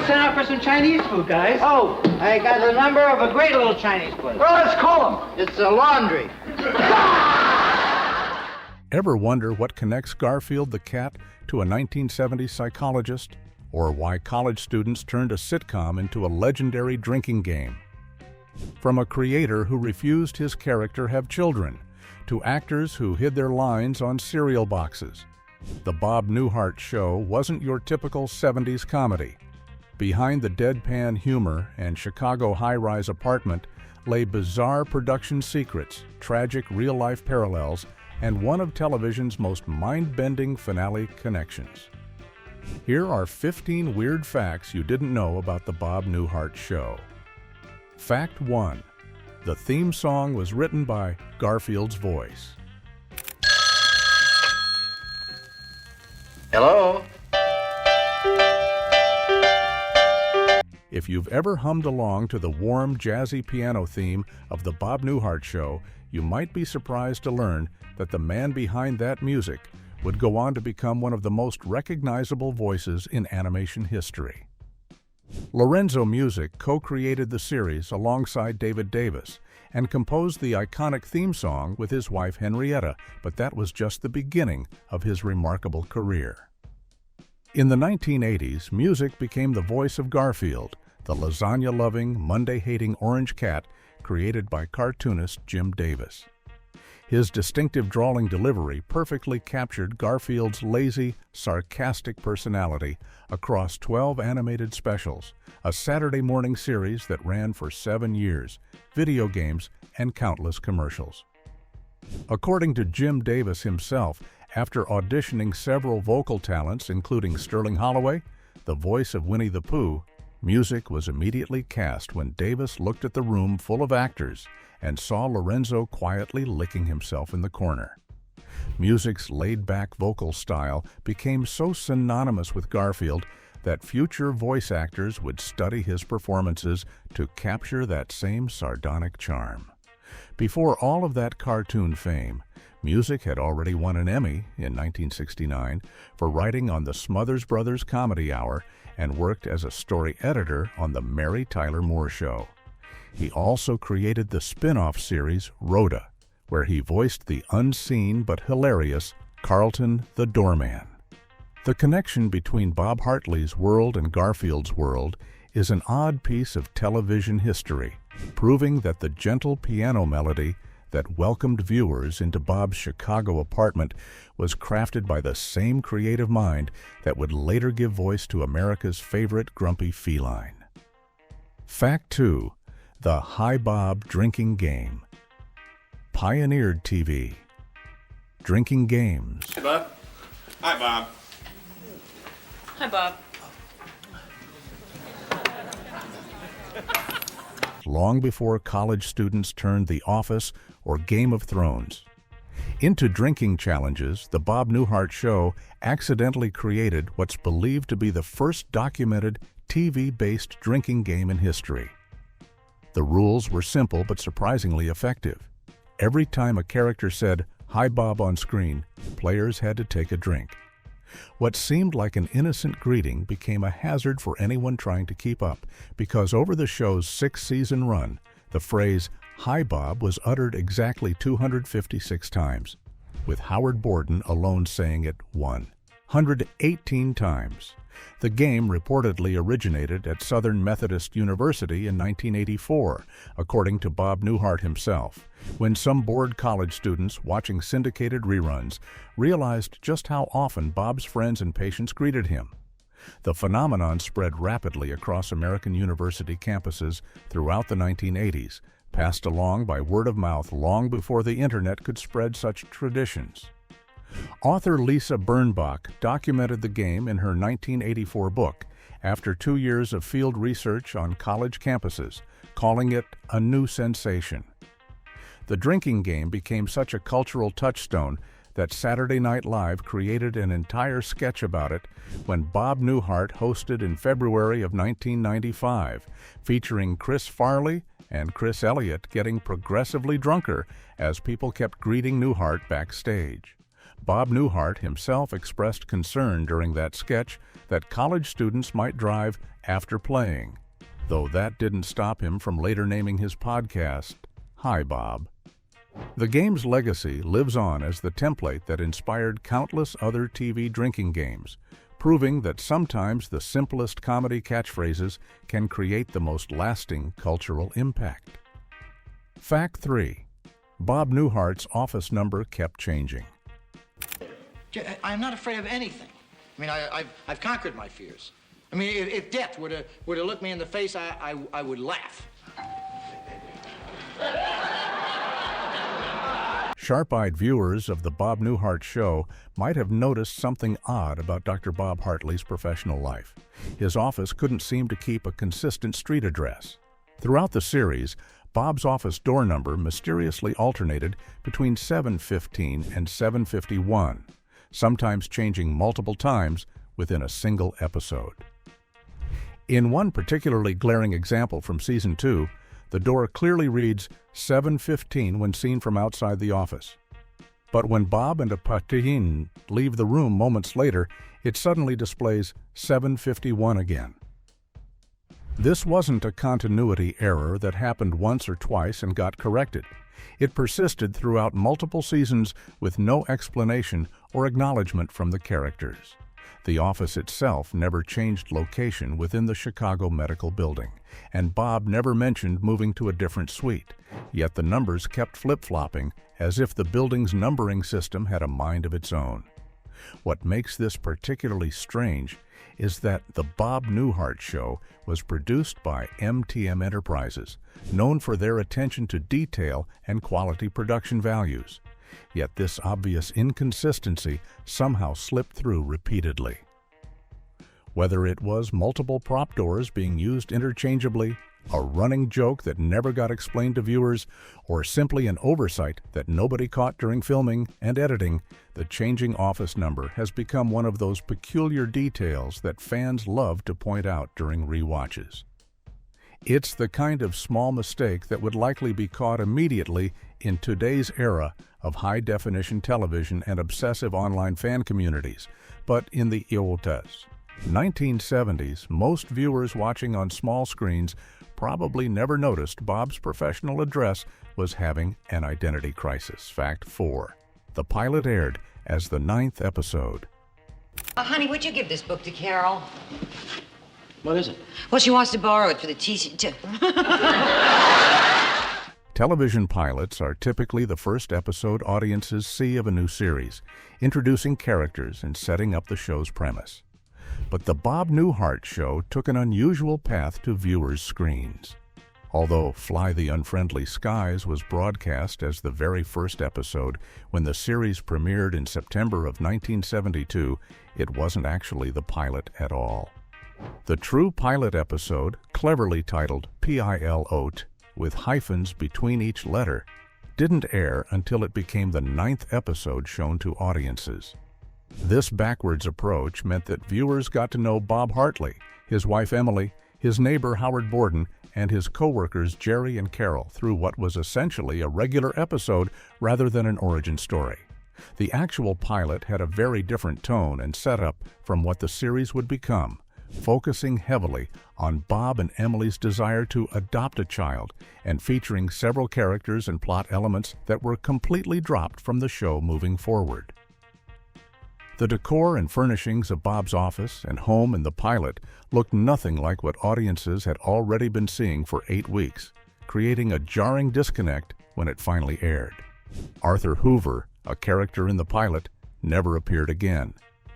we sent out for some Chinese food, guys? Oh, I got the number of a great little Chinese place. Well, let's call him. It's a laundry. Ever wonder what connects Garfield the cat to a 1970s psychologist? Or why college students turned a sitcom into a legendary drinking game? From a creator who refused his character have children, to actors who hid their lines on cereal boxes, the Bob Newhart Show wasn't your typical 70s comedy. Behind the deadpan humor and Chicago high-rise apartment lay bizarre production secrets, tragic real-life parallels, and one of television's most mind-bending finale connections. Here are 15 weird facts you didn't know about the Bob Newhart Show. Fact 1. The theme song was written by Garfield's voice. Hello? If you've ever hummed along to the warm, jazzy piano theme of the Bob Newhart Show, you might be surprised to learn that the man behind that music would go on to become one of the most recognizable voices in animation history. Lorenzo Music co-created the series alongside David Davis and composed the iconic theme song with his wife Henrietta, but that was just the beginning of his remarkable career. In the 1980s, Music became the voice of Garfield, the lasagna-loving, Monday-hating orange cat created by cartoonist Jim Davis. His distinctive drawling delivery perfectly captured Garfield's lazy, sarcastic personality across 12 animated specials, a Saturday morning series that ran for 7 years, video games, and countless commercials. According to Jim Davis himself, after auditioning several vocal talents including Sterling Holloway, the voice of Winnie the Pooh, Music was immediately cast when Davis looked at the room full of actors and saw Lorenzo quietly licking himself in the corner. Music's laid-back vocal style became so synonymous with Garfield that future voice actors would study his performances to capture that same sardonic charm. Before all of that cartoon fame, Music had already won an Emmy in 1969 for writing on the Smothers Brothers Comedy Hour and worked as a story editor on The Mary Tyler Moore Show. He also created the spin-off series Rhoda, where he voiced the unseen but hilarious Carlton the Doorman. The connection between Bob Hartley's world and Garfield's world is an odd piece of television history, proving that the gentle piano melody that welcomed viewers into Bob's Chicago apartment was crafted by the same creative mind that would later give voice to America's favorite grumpy feline. Fact 2. The Hi Bob Drinking Game. Pioneered TV. Drinking games. Hey, Bob. Hi, Bob. Hi, Bob. Long before college students turned The Office or Game of Thrones. Into drinking challenges, the Bob Newhart Show accidentally created what's believed to be the first documented TV-based drinking game in history. The rules were simple but surprisingly effective. Every time a character said, "Hi Bob" on screen, players had to take a drink. What seemed like an innocent greeting became a hazard for anyone trying to keep up, because over the show's 6-season run, the phrase "Hi Bob" was uttered exactly 256 times, with Howard Borden alone saying it 118 times. The game reportedly originated at Southern Methodist University in 1984, according to Bob Newhart himself, when some bored college students watching syndicated reruns realized just how often Bob's friends and patients greeted him. The phenomenon spread rapidly across American university campuses throughout the 1980s, passed along by word of mouth long before the internet could spread such traditions. Author Lisa Birnbach documented the game in her 1984 book after 2 years of field research on college campuses, calling it a new sensation. The drinking game became such a cultural touchstone that Saturday Night Live created an entire sketch about it when Bob Newhart hosted in February of 1995, featuring Chris Farley and Chris Elliott getting progressively drunker as people kept greeting Newhart backstage. Bob Newhart himself expressed concern during that sketch that college students might drive after playing, though that didn't stop him from later naming his podcast, Hi, Bob. The game's legacy lives on as the template that inspired countless other TV drinking games, proving that sometimes the simplest comedy catchphrases can create the most lasting cultural impact. Fact 3. Bob Newhart's office number kept changing. I'm not afraid of anything. I mean, I've conquered my fears. I mean, if death were to look me in the face, I would laugh. Sharp-eyed viewers of the Bob Newhart Show might have noticed something odd about Dr. Bob Hartley's professional life. His office couldn't seem to keep a consistent street address. Throughout the series, Bob's office door number mysteriously alternated between 715 and 751, sometimes changing multiple times within a single episode. In one particularly glaring example from Season 2, the door clearly reads 7:15 when seen from outside the office. But when Bob and a patin leave the room moments later, it suddenly displays 7:51 again. This wasn't a continuity error that happened once or twice and got corrected. It persisted throughout multiple seasons with no explanation or acknowledgement from the characters. The office itself never changed location within the Chicago Medical Building, and Bob never mentioned moving to a different suite, yet the numbers kept flip-flopping as if the building's numbering system had a mind of its own. What makes this particularly strange is that The Bob Newhart Show was produced by MTM Enterprises, known for their attention to detail and quality production values. Yet this obvious inconsistency somehow slipped through repeatedly. Whether it was multiple prop doors being used interchangeably, a running joke that never got explained to viewers, or simply an oversight that nobody caught during filming and editing, the changing office number has become one of those peculiar details that fans love to point out during rewatches. It's the kind of small mistake that would likely be caught immediately in today's era of high-definition television and obsessive online fan communities, but in the IOTAs, 1970s, most viewers watching on small screens probably never noticed Bob's professional address was having an identity crisis. Fact 4. The pilot aired as the 9th episode. Honey, would you give this book to Carol? What is it? Well, she wants to borrow it for the TC. Television pilots are typically the first episode audiences see of a new series, introducing characters and setting up the show's premise. But the Bob Newhart Show took an unusual path to viewers' screens. Although Fly the Unfriendly Skies was broadcast as the very first episode when the series premiered in September of 1972, it wasn't actually the pilot at all. The true pilot episode, cleverly titled PILOT, with hyphens between each letter, didn't air until it became the 9th episode shown to audiences. This backwards approach meant that viewers got to know Bob Hartley, his wife Emily, his neighbor Howard Borden, and his co-workers Jerry and Carol through what was essentially a regular episode rather than an origin story. The actual pilot had a very different tone and setup from what the series would become, focusing heavily on Bob and Emily's desire to adopt a child and featuring several characters and plot elements that were completely dropped from the show moving forward. The decor and furnishings of Bob's office and home in the pilot looked nothing like what audiences had already been seeing for 8 weeks, creating a jarring disconnect when it finally aired. Arthur Hoover, a character in the pilot, never appeared again,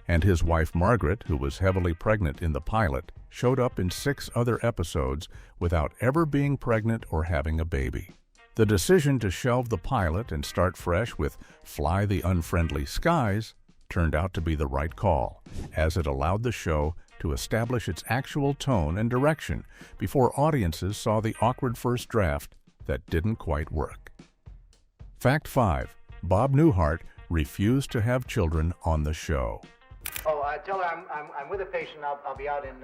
and his wife Margaret, who was heavily pregnant in the pilot, showed up in 6 other episodes without ever being pregnant or having a baby. The decision to shelve the pilot and start fresh with Fly the Unfriendly Skies turned out to be the right call, as it allowed the show to establish its actual tone and direction before audiences saw the awkward first draft that didn't quite work. Fact 5. Bob Newhart refused to have children on the show. Oh, tell her I'm with a patient. I'll be out in...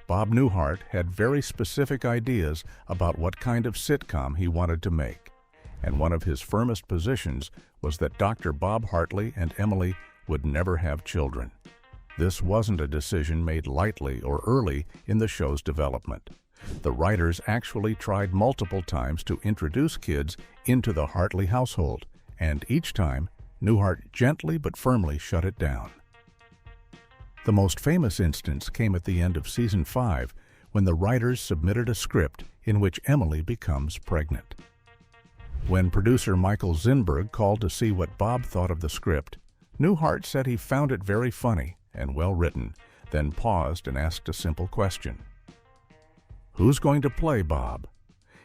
Bob Newhart had very specific ideas about what kind of sitcom he wanted to make, and one of his firmest positions was that Dr. Bob Hartley and Emily would never have children. This wasn't a decision made lightly or early in the show's development. The writers actually tried multiple times to introduce kids into the Hartley household, and each time, Newhart gently but firmly shut it down. The most famous instance came at the end of season 5, when the writers submitted a script in which Emily becomes pregnant. When producer Michael Zinberg called to see what Bob thought of the script, Newhart said he found it very funny and well written, then paused and asked a simple question. "Who's going to play Bob?"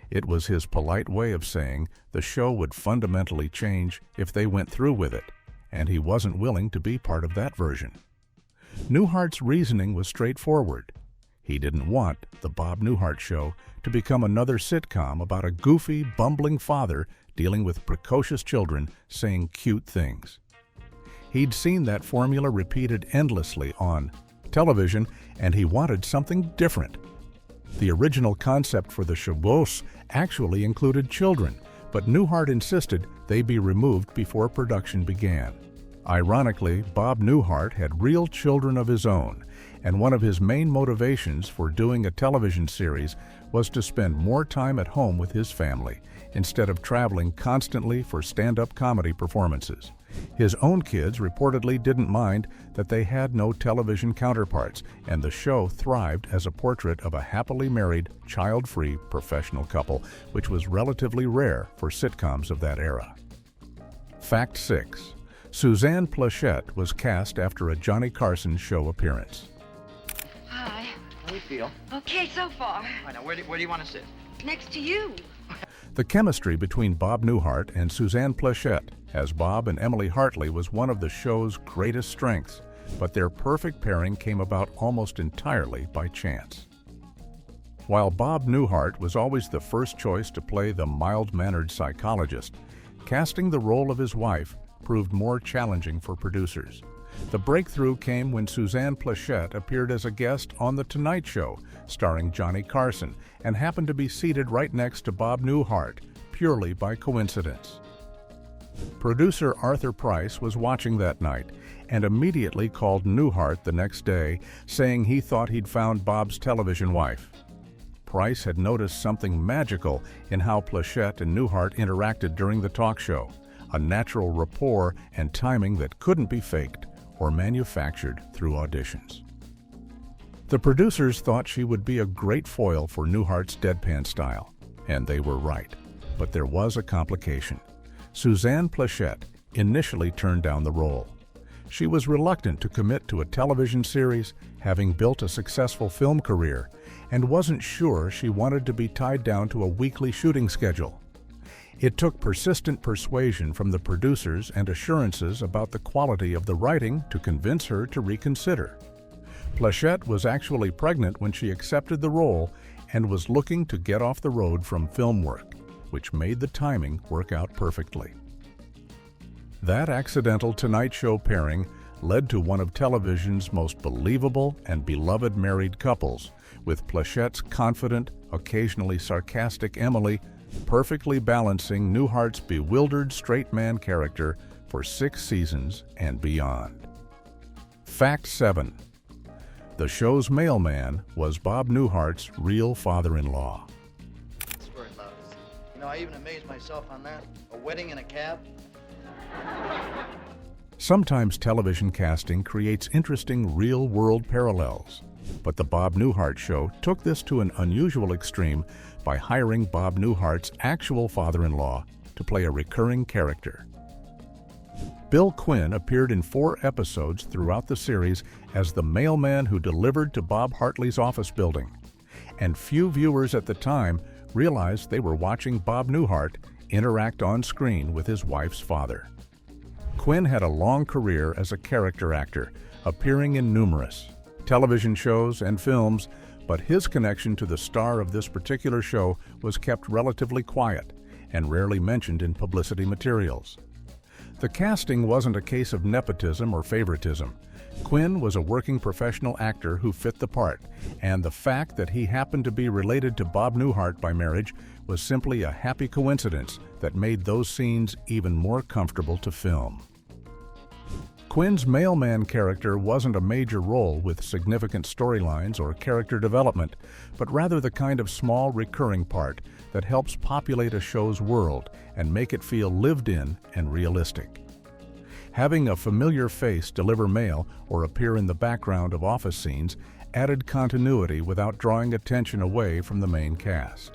It was his polite way of saying the show would fundamentally change if they went through with it, and he wasn't willing to be part of that version. Newhart's reasoning was straightforward. He didn't want the Bob Newhart Show to become another sitcom about a goofy, bumbling father dealing with precocious children saying cute things. He'd seen that formula repeated endlessly on television, and he wanted something different. The original concept for the shows actually included children, but Newhart insisted they be removed before production began. Ironically, Bob Newhart had real children of his own, and one of his main motivations for doing a television series was to spend more time at home with his family, instead of traveling constantly for stand-up comedy performances. His own kids reportedly didn't mind that they had no television counterparts, and the show thrived as a portrait of a happily married, child-free professional couple, which was relatively rare for sitcoms of that era. Fact 6. Suzanne Plachette was cast after a Johnny Carson show appearance. Hi. How do you feel? Okay, so far. All right, now, where do you want to sit? Next to you. The chemistry between Bob Newhart and Suzanne Plachette as Bob and Emily Hartley was one of the show's greatest strengths, but their perfect pairing came about almost entirely by chance. While Bob Newhart was always the first choice to play the mild-mannered psychologist, casting the role of his wife proved more challenging for producers. The breakthrough came when Suzanne Plachette appeared as a guest on The Tonight Show, starring Johnny Carson, and happened to be seated right next to Bob Newhart, purely by coincidence. Producer Arthur Price was watching that night and immediately called Newhart the next day, saying he thought he'd found Bob's television wife. Price had noticed something magical in how Plachette and Newhart interacted during the talk show, a natural rapport and timing that couldn't be faked or manufactured through auditions. The producers thought she would be a great foil for Newhart's deadpan style, and they were right. But there was a complication. Suzanne Plachette initially turned down the role. She was reluctant to commit to a television series, having built a successful film career, and wasn't sure she wanted to be tied down to a weekly shooting schedule. It took persistent persuasion from the producers and assurances about the quality of the writing to convince her to reconsider. Plachette was actually pregnant when she accepted the role and was looking to get off the road from film work, which made the timing work out perfectly. That accidental Tonight Show pairing led to one of television's most believable and beloved married couples, with Plachette's confident, occasionally sarcastic Emily perfectly balancing Newhart's bewildered straight man character for 6 seasons and beyond. Fact 7. The show's mailman was Bob Newhart's real father-in-law. Swear it, loudest. You know, I even amazed myself on that. A wedding in a cab? Sometimes television casting creates interesting real-world parallels, but the Bob Newhart Show took this to an unusual extreme by hiring Bob Newhart's actual father-in-law to play a recurring character. Bill Quinn appeared in 4 episodes throughout the series as the mailman who delivered to Bob Hartley's office building, and few viewers at the time realized they were watching Bob Newhart interact on screen with his wife's father. Quinn had a long career as a character actor, appearing in numerous television shows and films, but his connection to the star of this particular show was kept relatively quiet and rarely mentioned in publicity materials. The casting wasn't a case of nepotism or favoritism. Quinn was a working professional actor who fit the part, and the fact that he happened to be related to Bob Newhart by marriage was simply a happy coincidence that made those scenes even more comfortable to film. Quinn's mailman character wasn't a major role with significant storylines or character development, but rather the kind of small recurring part that helps populate a show's world and make it feel lived in and realistic. Having a familiar face deliver mail or appear in the background of office scenes added continuity without drawing attention away from the main cast.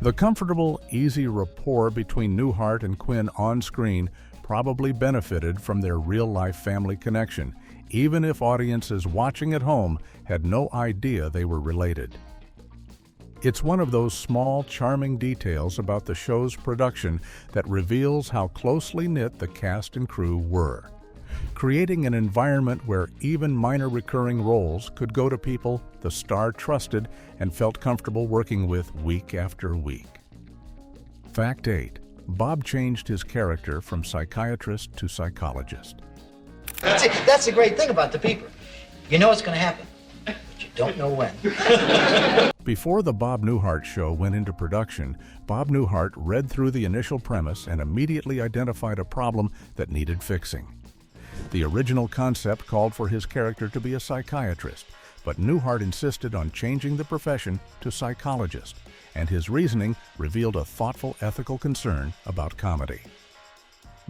The comfortable, easy rapport between Newhart and Quinn on screen probably benefited from their real-life family connection, even if audiences watching at home had no idea they were related. It's one of those small, charming details about the show's production that reveals how closely knit the cast and crew were, creating an environment where even minor recurring roles could go to people the star trusted and felt comfortable working with week after week. Fact 8. Bob changed his character from psychiatrist to psychologist. See, that's the great thing about the Peeper. You know it's going to happen, but you don't know when. Before the Bob Newhart Show went into production, Bob Newhart read through the initial premise and immediately identified a problem that needed fixing. The original concept called for his character to be a psychiatrist, but Newhart insisted on changing the profession to psychologist, and his reasoning revealed a thoughtful ethical concern about comedy.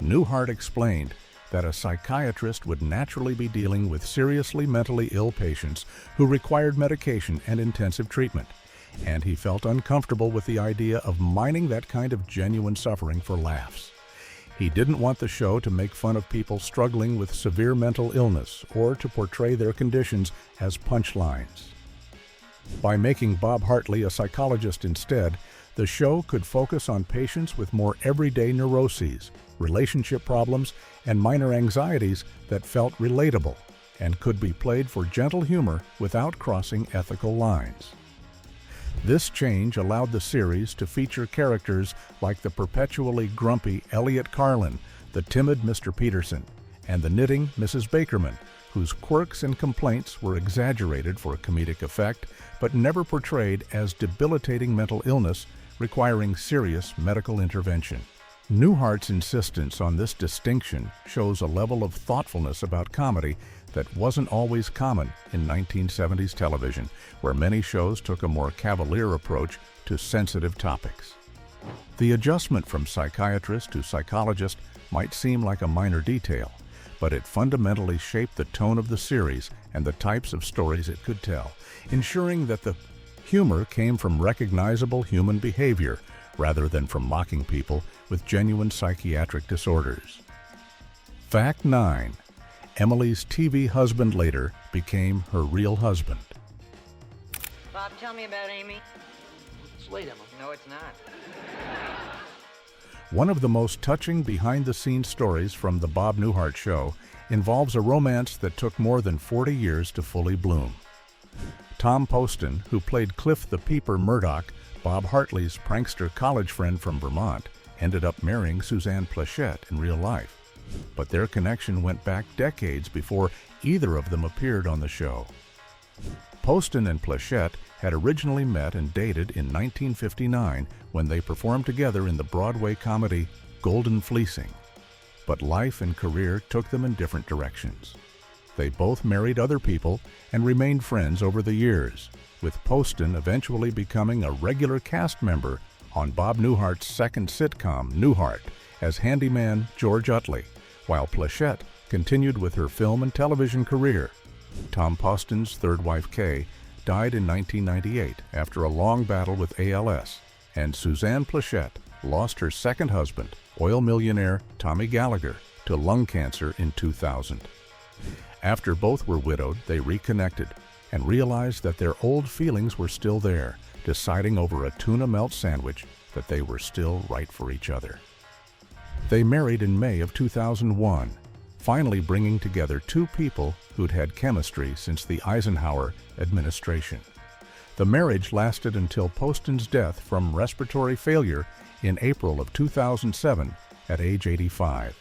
Newhart explained that a psychiatrist would naturally be dealing with seriously mentally ill patients who required medication and intensive treatment, and he felt uncomfortable with the idea of mining that kind of genuine suffering for laughs. He didn't want the show to make fun of people struggling with severe mental illness or to portray their conditions as punchlines. By making Bob Hartley a psychologist instead, the show could focus on patients with more everyday neuroses, relationship problems, and minor anxieties that felt relatable and could be played for gentle humor without crossing ethical lines. This change allowed the series to feature characters like the perpetually grumpy Elliot Carlin, the timid Mr. Peterson, and the knitting Mrs. Bakerman, whose quirks and complaints were exaggerated for comedic effect, but never portrayed as debilitating mental illness requiring serious medical intervention. Newhart's insistence on this distinction shows a level of thoughtfulness about comedy that wasn't always common in 1970s television, where many shows took a more cavalier approach to sensitive topics. The adjustment from psychiatrist to psychologist might seem like a minor detail, but it fundamentally shaped the tone of the series and the types of stories it could tell, ensuring that the humor came from recognizable human behavior rather than from mocking people with genuine psychiatric disorders. Fact 9. Emily's TV husband later became her real husband. Bob, tell me about Amy. It's late, Emma. No, it's not. One of the most touching behind-the-scenes stories from the Bob Newhart Show involves a romance that took more than 40 years to fully bloom. Tom Poston, who played Cliff the Peeper Murdoch, Bob Hartley's prankster college friend from Vermont, ended up marrying Suzanne Plachette in real life. But their connection went back decades before either of them appeared on the show. Poston and Plachette had originally met and dated in 1959 when they performed together in the Broadway comedy Golden Fleecing. But life and career took them in different directions. They both married other people and remained friends over the years, with Poston eventually becoming a regular cast member on Bob Newhart's second sitcom, Newhart, as handyman George Utley, while Plachette continued with her film and television career. Tom Poston's third wife, Kay, died in 1998 after a long battle with ALS, and Suzanne Plachette lost her second husband, oil millionaire Tommy Gallagher, to lung cancer in 2000. After both were widowed, they reconnected and realized that their old feelings were still there, deciding over a tuna melt sandwich that they were still right for each other. They married in May of 2001, finally bringing together two people who'd had chemistry since the Eisenhower administration. The marriage lasted until Poston's death from respiratory failure in April of 2007 at age 85.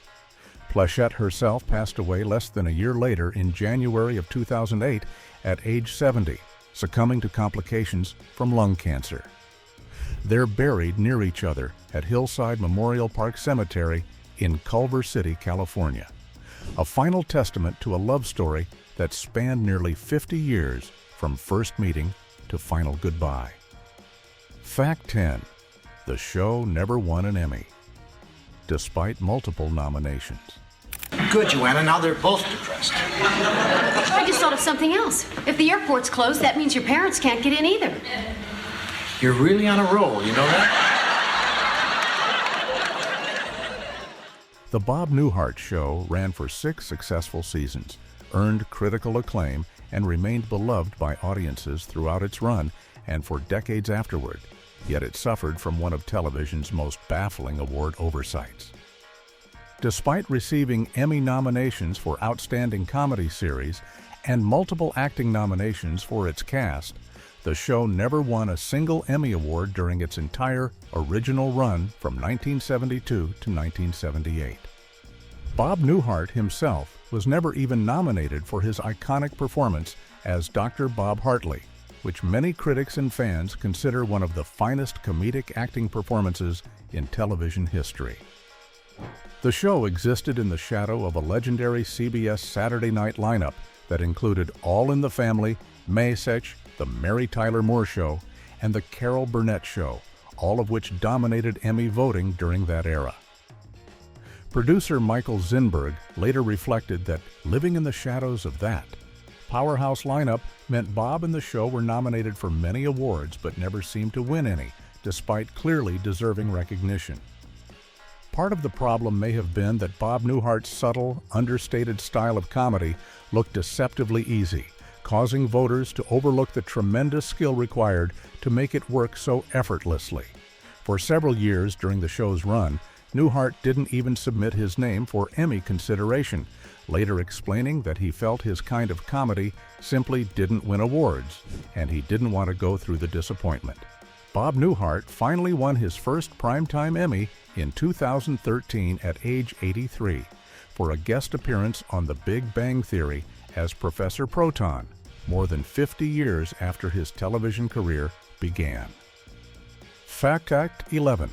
Plachette herself passed away less than a year later in January of 2008 at age 70, succumbing to complications from lung cancer. They're buried near each other at Hillside Memorial Park Cemetery in Culver City, California. A final testament to a love story that spanned nearly 50 years from first meeting to final goodbye. Fact 10. The show never won an Emmy, despite multiple nominations. Good, Joanna. Now they're both depressed. I just thought of something else. If the airport's closed, that means your parents can't get in either. You're really on a roll, you know that? The Bob Newhart Show ran for 6 successful seasons, earned critical acclaim, and remained beloved by audiences throughout its run and for decades afterward, yet it suffered from one of television's most baffling award oversights. Despite receiving Emmy nominations for Outstanding Comedy Series and multiple acting nominations for its cast, the show never won a single Emmy Award during its entire original run from 1972 to 1978. Bob Newhart himself was never even nominated for his iconic performance as Dr. Bob Hartley, which many critics and fans consider one of the finest comedic acting performances in television history. The show existed in the shadow of a legendary CBS Saturday night lineup that included All in the Family, Maysech, The Mary Tyler Moore Show, and The Carol Burnett Show, all of which dominated Emmy voting during that era. Producer Michael Zinberg later reflected that living in the shadows of that powerhouse lineup meant Bob and the show were nominated for many awards but never seemed to win any, despite clearly deserving recognition. Part of the problem may have been that Bob Newhart's subtle, understated style of comedy looked deceptively easy, causing voters to overlook the tremendous skill required to make it work so effortlessly. For several years during the show's run, Newhart didn't even submit his name for Emmy consideration, later explaining that he felt his kind of comedy simply didn't win awards, and he didn't want to go through the disappointment. Bob Newhart finally won his first Primetime Emmy in 2013 at age 83 for a guest appearance on The Big Bang Theory as Professor Proton, more than 50 years after his television career began. Fact 11.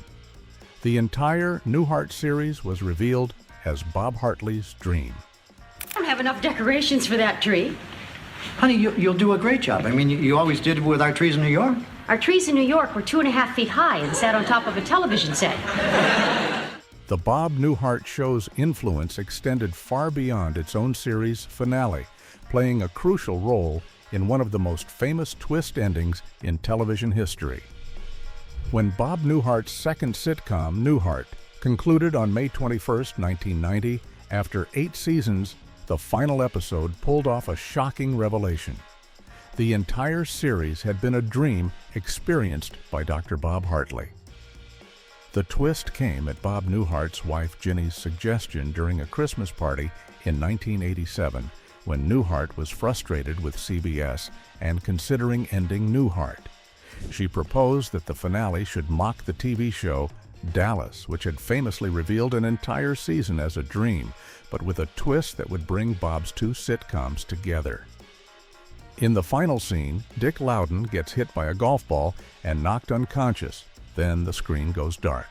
The entire Newhart series was revealed as Bob Hartley's dream. I don't have enough decorations for that tree. Honey, you'll do a great job. I mean, you always did with our trees in New York. Our trees in New York were 2.5 feet high and sat on top of a television set. The Bob Newhart Show's influence extended far beyond its own series finale, playing a crucial role in one of the most famous twist endings in television history. When Bob Newhart's second sitcom, Newhart, concluded on May 21, 1990, after 8 seasons, the final episode pulled off a shocking revelation. The entire series had been a dream experienced by Dr. Bob Hartley. The twist came at Bob Newhart's wife Ginny's suggestion during a Christmas party in 1987, when Newhart was frustrated with CBS and considering ending Newhart. She proposed that the finale should mock the TV show Dallas, which had famously revealed an entire season as a dream, but with a twist that would bring Bob's 2 sitcoms together. In the final scene, Dick Loudon gets hit by a golf ball and knocked unconscious. Then the screen goes dark.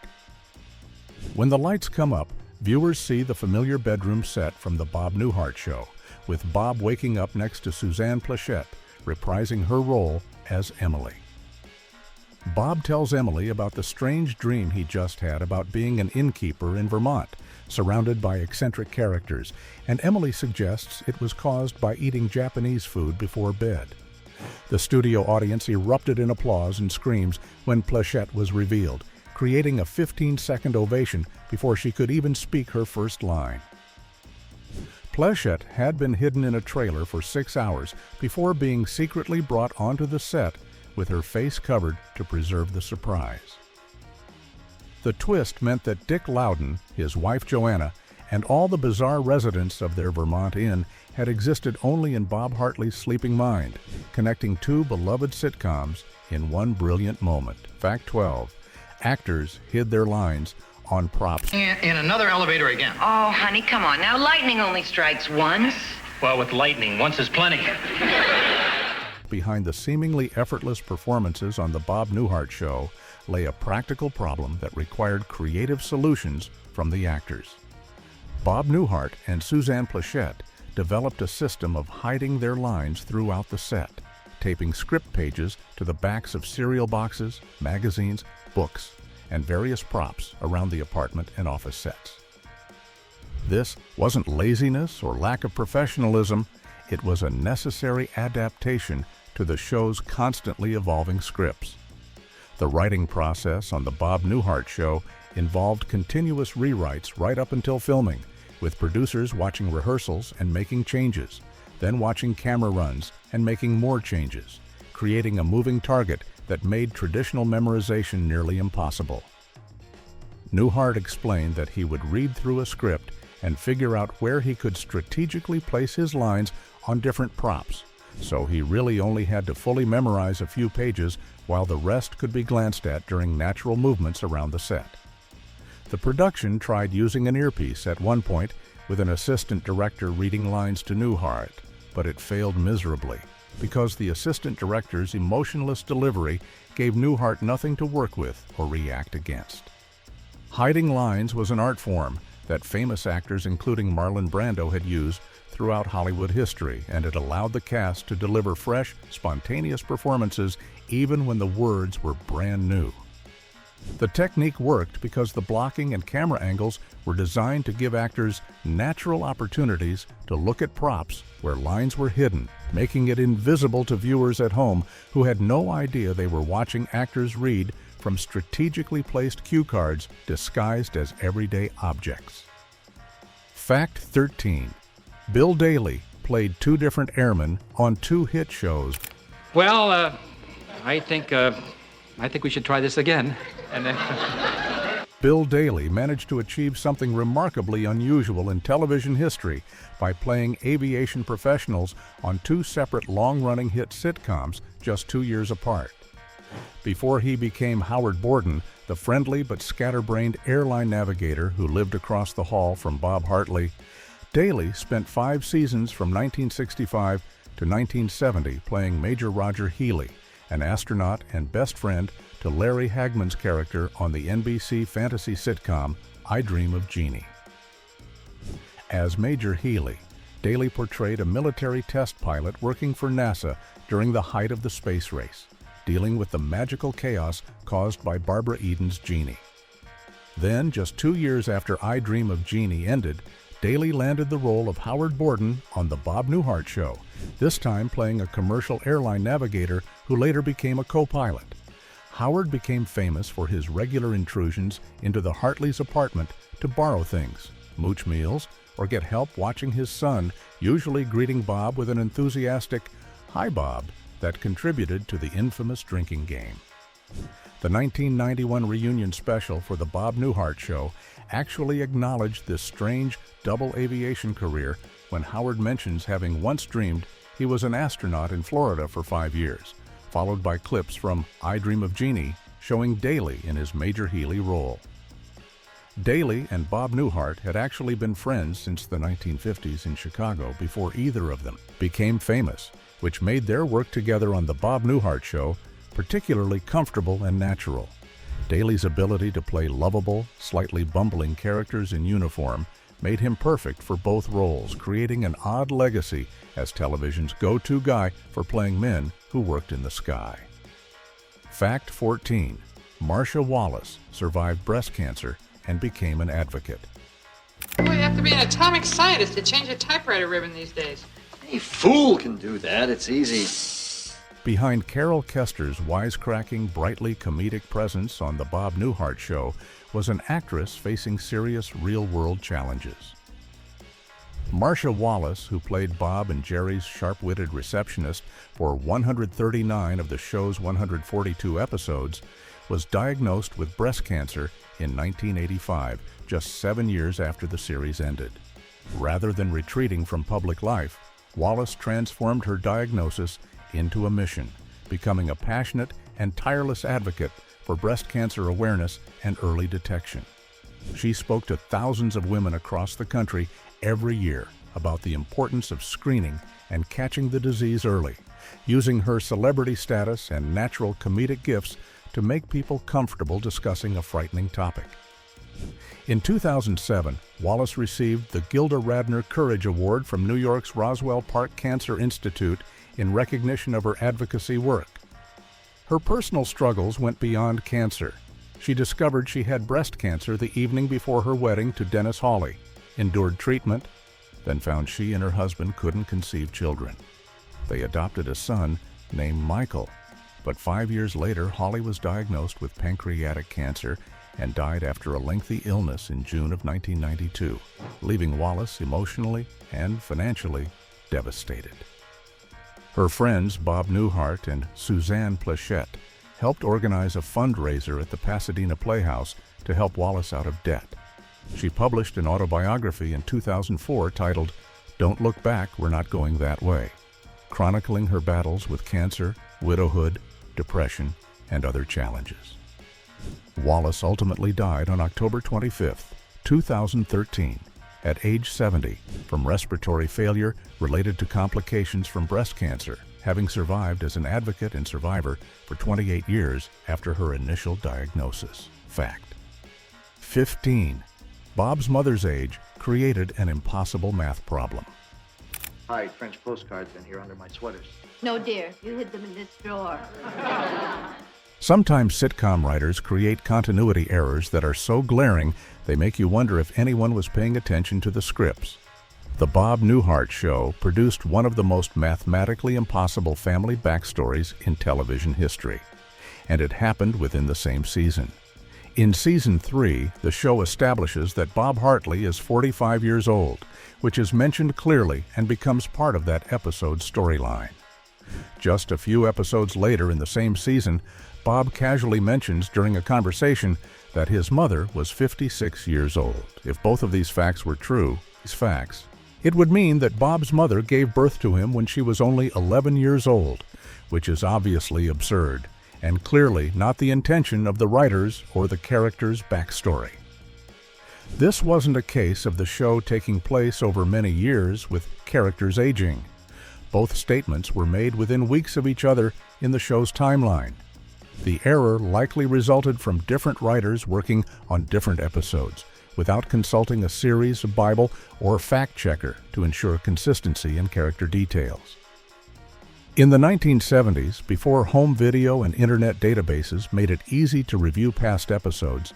When the lights come up, viewers see the familiar bedroom set from the Bob Newhart Show, with Bob waking up next to Suzanne Plachette, reprising her role as Emily. Bob tells Emily about the strange dream he just had about being an innkeeper in Vermont, surrounded by eccentric characters, and Emily suggests it was caused by eating Japanese food before bed. The studio audience erupted in applause and screams when Plachette was revealed, creating a 15-second ovation before she could even speak her first line. Plachette had been hidden in a trailer for 6 hours before being secretly brought onto the set with her face covered to preserve the surprise. The twist meant that Dick Loudon, his wife Joanna, and all the bizarre residents of their Vermont inn had existed only in Bob Hartley's sleeping mind, connecting 2 beloved sitcoms in one brilliant moment. Fact 12. Actors hid their lines, on props. In another elevator again. Oh, honey, come on. Now, lightning only strikes once. Well, with lightning, once is plenty. Behind the seemingly effortless performances on the Bob Newhart Show lay a practical problem that required creative solutions from the actors. Bob Newhart and Suzanne Plachette developed a system of hiding their lines throughout the set, taping script pages to the backs of cereal boxes, magazines, books, and various props around the apartment and office sets. This wasn't laziness or lack of professionalism, it was a necessary adaptation to the show's constantly evolving scripts. The writing process on the Bob Newhart Show involved continuous rewrites right up until filming, with producers watching rehearsals and making changes, then watching camera runs and making more changes, creating a moving target that made traditional memorization nearly impossible. Newhart explained that he would read through a script and figure out where he could strategically place his lines on different props, so he really only had to fully memorize a few pages while the rest could be glanced at during natural movements around the set. The production tried using an earpiece at one point with an assistant director reading lines to Newhart, but it failed miserably because the assistant director's emotionless delivery gave Newhart nothing to work with or react against. Hiding lines was an art form that famous actors including Marlon Brando had used throughout Hollywood history, and it allowed the cast to deliver fresh, spontaneous performances even when the words were brand new. The technique worked because the blocking and camera angles were designed to give actors natural opportunities to look at props where lines were hidden, making it invisible to viewers at home who had no idea they were watching actors read from strategically placed cue cards disguised as everyday objects. Fact 13. Bill Daly played two different airmen on two hit shows. Well, I think we should try this again. And then Bill Daly managed to achieve something remarkably unusual in television history by playing aviation professionals on two separate long-running hit sitcoms just 2 years apart. Before he became Howard Borden, the friendly but scatterbrained airline navigator who lived across the hall from Bob Hartley, Daly spent 5 seasons from 1965 to 1970 playing Major Roger Healy, an astronaut and best friend to Larry Hagman's character on the NBC fantasy sitcom I Dream of Jeannie. As Major Healy, Daly portrayed a military test pilot working for NASA during the height of the space race, dealing with the magical chaos caused by Barbara Eden's Jeannie. Then, just 2 years after I Dream of Jeannie ended, Daly landed the role of Howard Borden on The Bob Newhart Show, this time playing a commercial airline navigator who later became a co-pilot. Howard became famous for his regular intrusions into the Hartleys' apartment to borrow things, mooch meals, or get help watching his son, usually greeting Bob with an enthusiastic, "Hi, Bob," that contributed to the infamous drinking game. The 1991 reunion special for The Bob Newhart Show actually acknowledged this strange double aviation career when Howard mentions having once dreamed he was an astronaut in Florida for 5 years, followed by clips from I Dream of Jeannie showing Daly in his Major Healy role. Daly and Bob Newhart had actually been friends since the 1950s in Chicago before either of them became famous, which made their work together on The Bob Newhart Show particularly comfortable and natural. Daly's ability to play lovable, slightly bumbling characters in uniform made him perfect for both roles, creating an odd legacy as television's go-to guy for playing men who worked in the sky. Fact 14. Marcia Wallace survived breast cancer and became an advocate. Well, you have to be an atomic scientist to change a typewriter ribbon these days. Any fool can do that. It's easy. Behind Carol Kester's wisecracking, brightly comedic presence on The Bob Newhart Show was an actress facing serious real-world challenges. Marcia Wallace, who played Bob and Jerry's sharp-witted receptionist for 139 of the show's 142 episodes, was diagnosed with breast cancer in 1985, just 7 years after the series ended. Rather than retreating from public life, Wallace transformed her diagnosis into a mission, becoming a passionate and tireless advocate for breast cancer awareness and early detection. She spoke to thousands of women across the country every year about the importance of screening and catching the disease early, using her celebrity status and natural comedic gifts to make people comfortable discussing a frightening topic. In 2007, Wallace received the Gilda Radner Courage Award from New York's Roswell Park Cancer Institute in recognition of her advocacy work. Her personal struggles went beyond cancer. She discovered she had breast cancer the evening before her wedding to Dennis Hawley, endured treatment, then found she and her husband couldn't conceive children. They adopted a son named Michael, but 5 years later, Hawley was diagnosed with pancreatic cancer and died after a lengthy illness in June of 1992, leaving Wallace emotionally and financially devastated. Her friends Bob Newhart and Suzanne Plachette helped organize a fundraiser at the Pasadena Playhouse to help Wallace out of debt. She published an autobiography in 2004 titled "Don't Look Back, We're Not Going That Way," chronicling her battles with cancer, widowhood, depression, and other challenges. Wallace ultimately died on October 25, 2013, at age 70 from respiratory failure related to complications from breast cancer, having survived as an advocate and survivor for 28 years after her initial diagnosis. Fact. 15. Bob's mother's age created an impossible math problem. Hide French postcards in here under my sweaters. No, dear. You hid them in this drawer. Sometimes sitcom writers create continuity errors that are so glaring they make you wonder if anyone was paying attention to the scripts. The Bob Newhart Show produced one of the most mathematically impossible family backstories in television history, and it happened within the same season. In Season 3, the show establishes that Bob Hartley is 45 years old, which is mentioned clearly and becomes part of that episode's storyline. Just a few episodes later in the same season, Bob casually mentions during a conversation that his mother was 56 years old. If both of these facts were true, it would mean that Bob's mother gave birth to him when she was only 11 years old, which is obviously absurd, and clearly not the intention of the writers or the character's backstory. This wasn't a case of the show taking place over many years with characters aging. Both statements were made within weeks of each other in the show's timeline. The error likely resulted from different writers working on different episodes, without consulting a series, a Bible, or fact checker to ensure consistency in character details. In the 1970s, before home video and internet databases made it easy to review past episodes,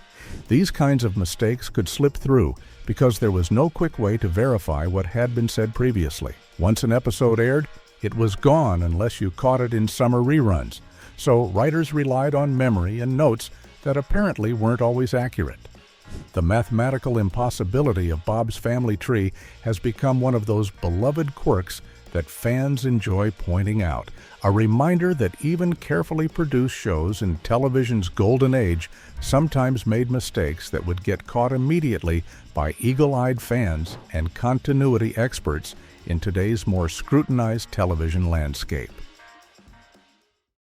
these kinds of mistakes could slip through because there was no quick way to verify what had been said previously. Once an episode aired, it was gone unless you caught it in summer reruns, so writers relied on memory and notes that apparently weren't always accurate. The mathematical impossibility of Bob's family tree has become one of those beloved quirks that fans enjoy pointing out, a reminder that even carefully produced shows in television's golden age sometimes made mistakes that would get caught immediately by eagle-eyed fans and continuity experts in today's more scrutinized television landscape.